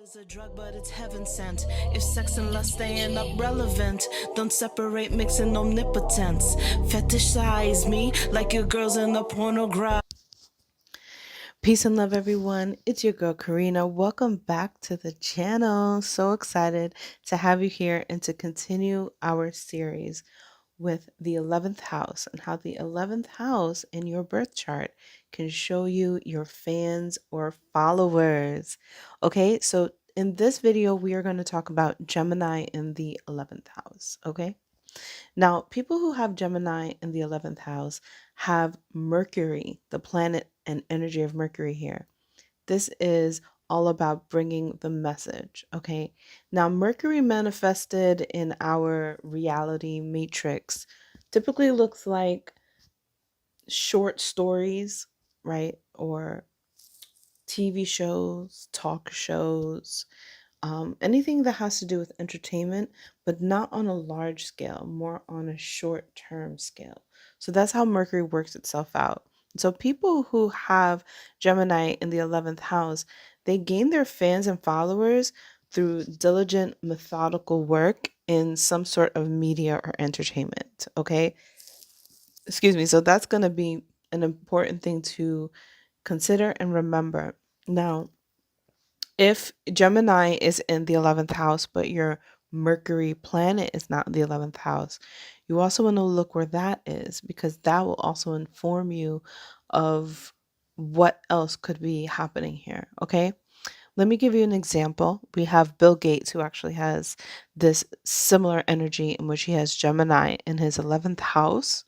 is a drug, but it's heaven sent. If sex and lust staying up relevant, don't separate mixing omnipotence. Fetishize me like your girls in the pornograph. Peace and love, everyone. It's your girl, Karina. Welcome back to the channel. So excited to have you here and to continue our series with the 11th house and how the 11th house in your birth chart can show you your fans or followers. Okay, so in this video, we are going to talk about Gemini in the 11th house. Okay, now people who have Gemini in the 11th house have Mercury, the planet and energy of Mercury here. This is all about bringing the message, okay? Now, Mercury manifested in our reality matrix typically looks like short stories, right? Or TV shows, talk shows, anything that has to do with entertainment, but not on a large scale, more on a short term scale. So that's how Mercury works itself out. So people who have Gemini in the 11th house, they gain their fans and followers through diligent, methodical work in some sort of media or entertainment. Okay. Excuse me. So that's going to be an important thing to consider and remember. Now, if Gemini is in the 11th house, but your Mercury planet is not in the 11th house, you also want to look where that is because that will also inform you of what else could be happening here. Okay. Let me give you an example. We have Bill Gates, who actually has this similar energy in which he has Gemini in his 11th house,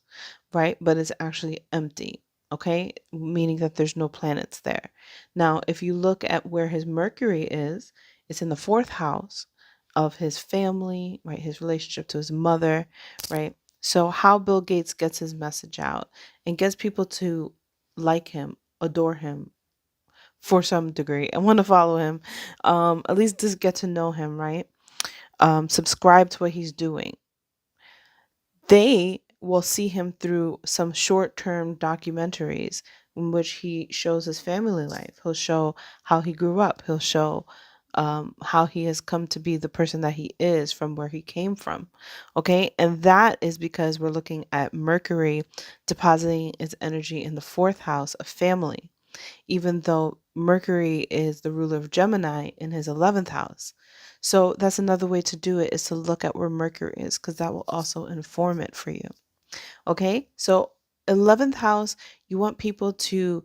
right? But it's actually empty, okay? Meaning that there's no planets there. Now, if you look at where his Mercury is, it's in the fourth house of his family, right? His relationship to his mother, right? So, how Bill Gates gets his message out and gets people to like him, adore him, for some degree and want to follow him, at least just get to know him, right? Subscribe to what he's doing. They will see him through some short term documentaries in which he shows his family life. He'll show how he grew up, he'll show how he has come to be the person that he is from where he came from. Okay. And that is because we're looking at Mercury depositing its energy in the fourth house of family, even though Mercury is the ruler of Gemini in his 11th house. So that's another way to do it, is to look at where Mercury is, because that will also inform it for you. Okay, so 11th house, you want people to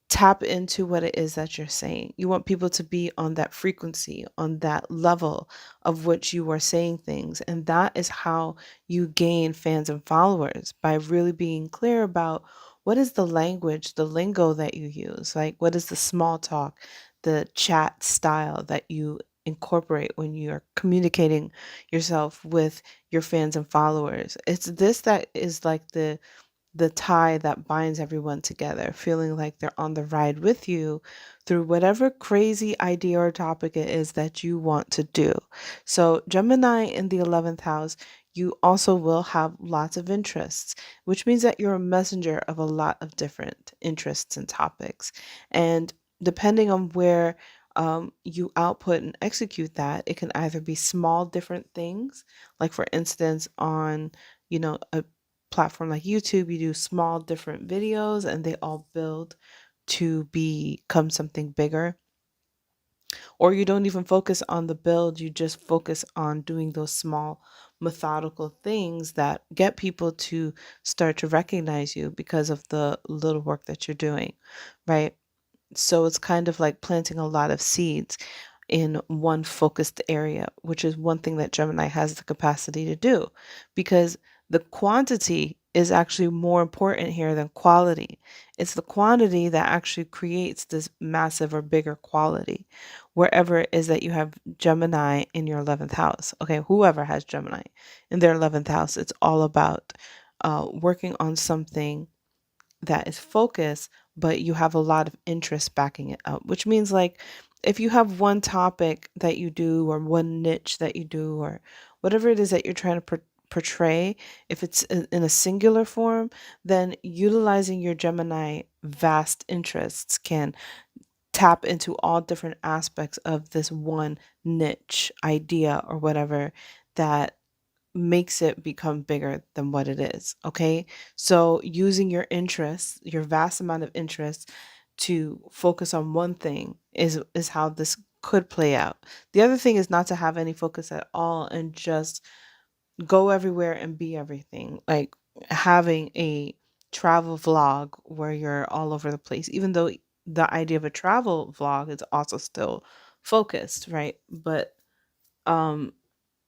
tap into what it is that you're saying. You want people to be on that frequency, on that level of which you are saying things. And that is how you gain fans and followers, by really being clear about what is the language, the lingo that you use. Like, what is the small talk, the chat style that you incorporate when you're communicating yourself with your fans and followers. It's this that is like the tie that binds everyone together, feeling like they're on the ride with you through whatever crazy idea or topic it is that you want to do. So, Gemini in the 11th house, you also will have lots of interests, which means that you're a messenger of a lot of different interests and topics. And depending on where you output and execute that, it can either be small, different things, like for instance, on a platform like YouTube, you do small different videos and they all build to become something bigger. Or you don't even focus on the build, you just focus on doing those small methodical things that get people to start to recognize you because of the little work that you're doing, right? So it's kind of like planting a lot of seeds in one focused area, which is one thing that Gemini has the capacity to do, because the quantity is actually more important here than quality. It's the quantity that actually creates this massive or bigger quality wherever it is that you have Gemini in your 11th house. Okay, whoever has Gemini in their 11th house, it's all about working on something that is focused, but you have a lot of interest backing it up, which means like if you have one topic that you do or one niche that you do or whatever it is that you're trying to portray, if it's in a singular form, then utilizing your Gemini vast interests can tap into all different aspects of this one niche idea or whatever that makes it become bigger than what it is. Okay. So using your interests, your vast amount of interests to focus on one thing is how this could play out. The other thing is not to have any focus at all and just go everywhere and be everything. Like having a travel vlog where you're all over the place, even though the idea of a travel vlog is also still focused, right? But um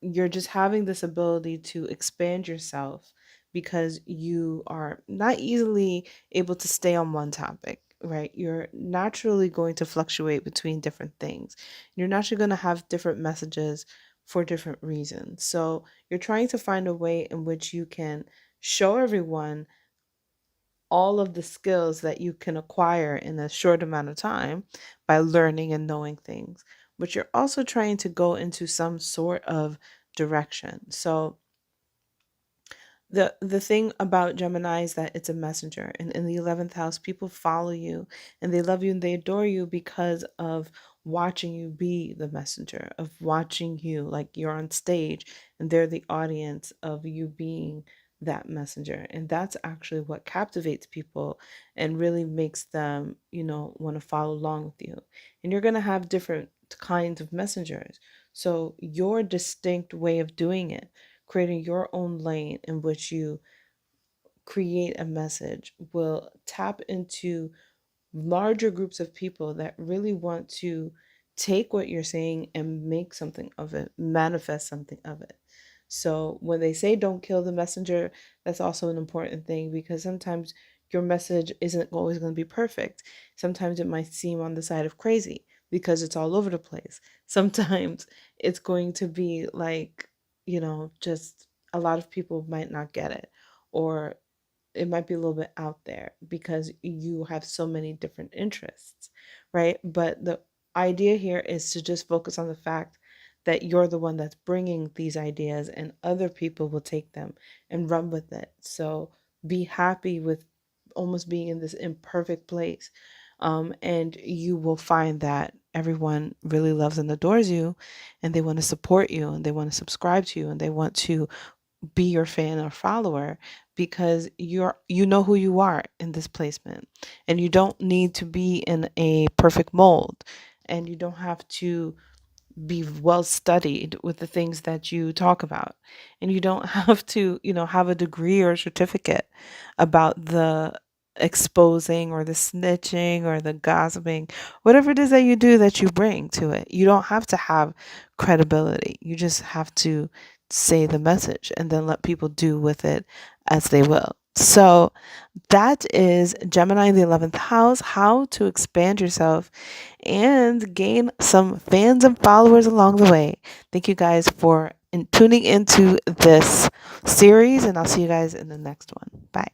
you're just having this ability to expand yourself because you are not easily able to stay on one topic, right? You're naturally going to fluctuate between different things. You're naturally going to have different messages for different reasons. So you're trying to find a way in which you can show everyone all of the skills that you can acquire in a short amount of time by learning and knowing things. But you're also trying to go into some sort of direction. So the thing about Gemini is that it's a messenger, and in the 11th house people follow you and they love you and they adore you because of watching you be the messenger, of watching you like you're on stage and they're the audience of you being that messenger. And that's actually what captivates people and really makes them, want to follow along with you. And you're going to have different kinds of messengers, so your distinct way of doing it, creating your own lane in which you create a message, will tap into larger groups of people that really want to take what you're saying and make something of it, manifest something of it. So when they say don't kill the messenger, that's also an important thing, because sometimes your message isn't always going to be perfect. Sometimes it might seem on the side of crazy because it's all over the place. Sometimes it's going to be like, just a lot of people might not get it, or it might be a little bit out there because you have so many different interests, right? But the idea here is to just focus on the fact that you're the one that's bringing these ideas and other people will take them and run with it. So be happy with almost being in this imperfect place. And you will find that everyone really loves and adores you, and they want to support you, and they want to subscribe to you, and they want to be your fan or follower because you know who you are in this placement, and you don't need to be in a perfect mold, and you don't have to be well studied with the things that you talk about, and you don't have to have a degree or a certificate about the exposing or the snitching or the gossiping, whatever it is that you do, that you bring to it. You don't have to have credibility. You just have to say the message and then let people do with it as they will. So that is Gemini in the 11th house, how to expand yourself and gain some fans and followers along the way. Thank you guys for tuning into this series, and I'll see you guys in the next one. Bye.